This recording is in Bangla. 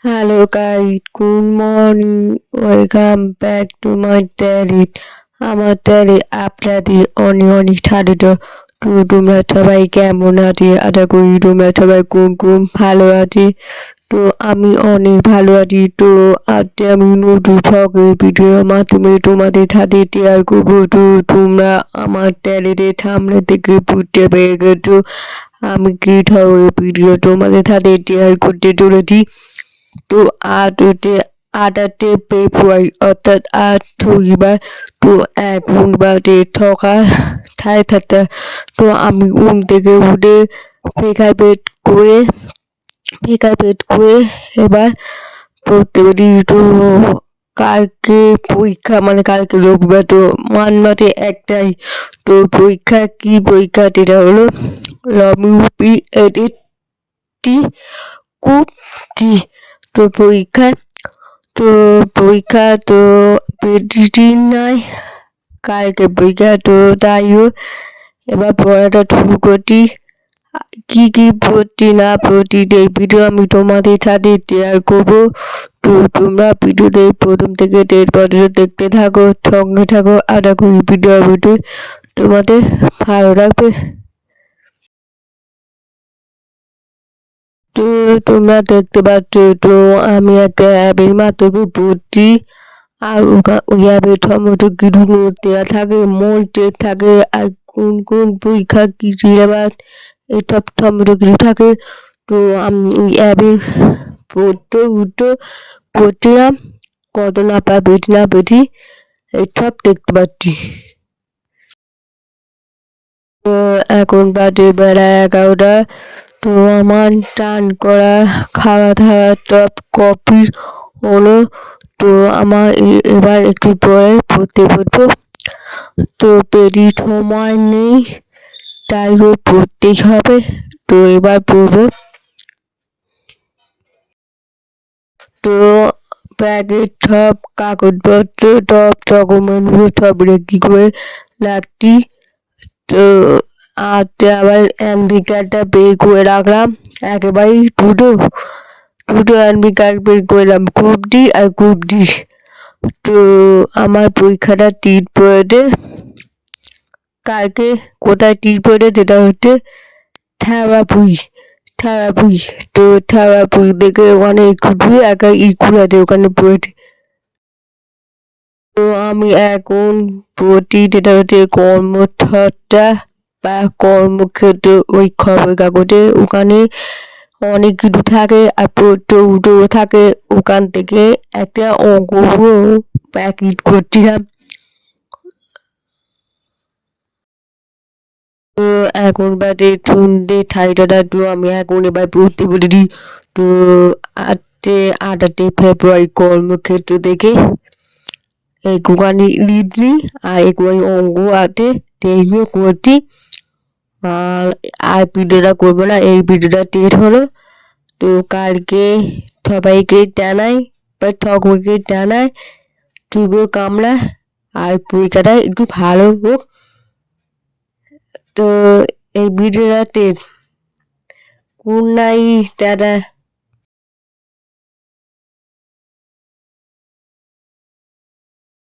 Hello guys, good morning. Welcome back to my daily. আমার daily আপনাদের অনেক অনেক স্বাগত। তো তোমরা সবাই কেমন আছো? আশা করি তোমরা সবাই খুব ভালো আছি। তো আমি অনেক ভালো আছি। তো আজকে আমি নতুন ভ্লগের ভিডিওর মাধ্যমে তোমাদের সাথে শেয়ার করবো। তো তোমরা আমার চ্যানেলের সামনে থেকে বুঝতে পেরে গেছো আমি কি ধরনের ভিডিও তোমাদের সাথে শেয়ার করতে চলেছি। তো আজ হচ্ছে 28 ফেব্রুয়ারি অর্থাৎ আজ শনিবার। তো এখন বাজে সকাল 7:30। তো আমি ঘুম থেকে উঠে ফিকার পেট করে এবার পড়তে পারি। তো কালকে পরীক্ষা, মানে কালকে রবিবার, তো মাঝে একটাই তো পরীক্ষা। কি পরীক্ষা? যেটা হলো লমিউপি এডিটি খুব জি। তো পরীক্ষা তো বেশি নাই, কালকে পরীক্ষা। তো তাই হোক, এবার পড়াটা শুরু করছি। কি পড়ছি না পড়ছি এই ভিডিও আমি তোমাদের সাথে শেয়ার করবো। তো তোমরা ভিডিওতে প্রথম থেকে শেষ পর্যন্ত দেখতে থাকো, সঙ্গে থাকো। আশা করি ভিডিওটি তোমাদের ভালো লাগবে। তো তোমরা দেখতে পাচ্ছ, তো আমি একটা অ্যাপের মাধ্যমে পড়ছি। আর ওই অ্যাপের সমস্ত কিছু নোট দেওয়া থাকে, মডেল থাকে, আর কোন পরীক্ষা কি সিলেবাস এসব সমস্ত কিছু থাকে। তো আমি ওই অ্যাপের পড়ছিলাম, কত না পেয়েছি এইসব দেখতে পাচ্ছি। তো এখন বাজে বেলা 11টা। তো আমার চান করা, খাওয়া দাওয়া সব কফি হলো। তো আমার এবার একটু পরে পড়তে বসবো। তো বেশি সময় নেই, তাই পড়তেই হবে। তো এবার পড়বো। তো ব্যাগের সব কাগজপত্র, সব ডকুমেন্টগুলো সব রেডি করে রাখছি। তো আবার এমবি কার্ডটা বের করে রাখলাম, একেবারেই দুটো এমবি কার্ড বের করলাম, গ্রুপ ডি আর গ্রুপ ডি। তো আমার পরীক্ষাটা টিট পড়েছে কালকে। কোথায় টিট পড়েছে? যেটা হচ্ছে থেরাপুই। তো থেরাপুই দেখে ওখানে একটু ধুয়ে একা স্কুল আছে, ওখানে পড়েছে। তো আমি এখন পড়ছি, যেটা হচ্ছে কর্মচর্চা বা কর্মক্ষেত্র, ওই খবর কাগজে। ওখানে অনেক কিছু থাকে আর উঠেও থাকে। ওখান থেকে একটা অঙ্ক প্যাকেট করছিলাম। তো এখন বাজে সন্ধ্যে 7:30। তো আমি এখন এবার পড়তে বলেছি। তো আজকে 28 ফেব্রুয়ারি কর্মক্ষেত্র দেখে একটুখানি লিখলি আর একটুখানি অঙ্ক আছে, সেইগুলো করছি। আর ভিডিওটা করবো না, এই ভিডিওটা শেষ হলো। তো কালকে সবাইকে জানাই বা সকলকে জানাই শুভ কামনা, আর পরীক্ষাটা একটু ভালো হোক। তো এই ভিডিওটা শেষ। Good night, tata.